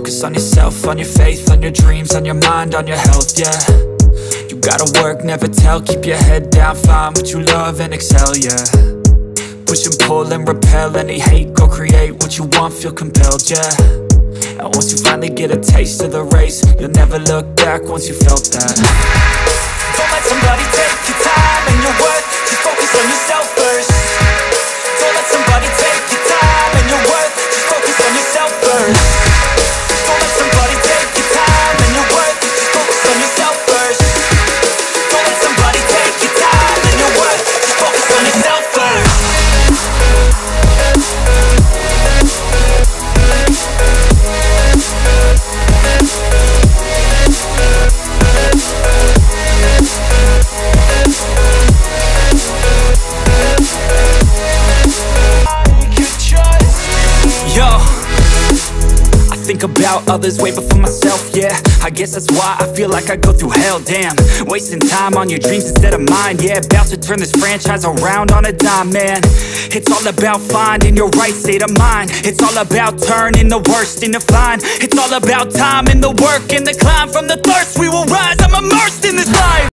focus on yourself, on your faith, on your dreams, on your mind, on your health, yeah. You gotta work, never tell, keep your head down, find what you love and excel, yeah. Push and pull and repel any hate, go create what you want, feel compelled, yeah. And once you finally get a taste of the race, you'll never look back once you felt that. Don't let somebody take your time and your worth, just focus on yourself first. Don't let somebody take your time and your worth, just focus on yourself first. Don't let somebody take your time and your worth, just focus on yourself first. Don't let somebody take your time and your worth, just focus on yourself first. Yo, I think about others way before myself, yeah. I guess that's why I feel like I go through hell, damn. Wasting time on your dreams instead of mine, yeah. About to turn this franchise around on a dime, man. It's all about finding your right state of mind. It's all about turning the worst into fine. It's all about time and the work and the climb. From the thirst we will rise, I'm immersed in this life.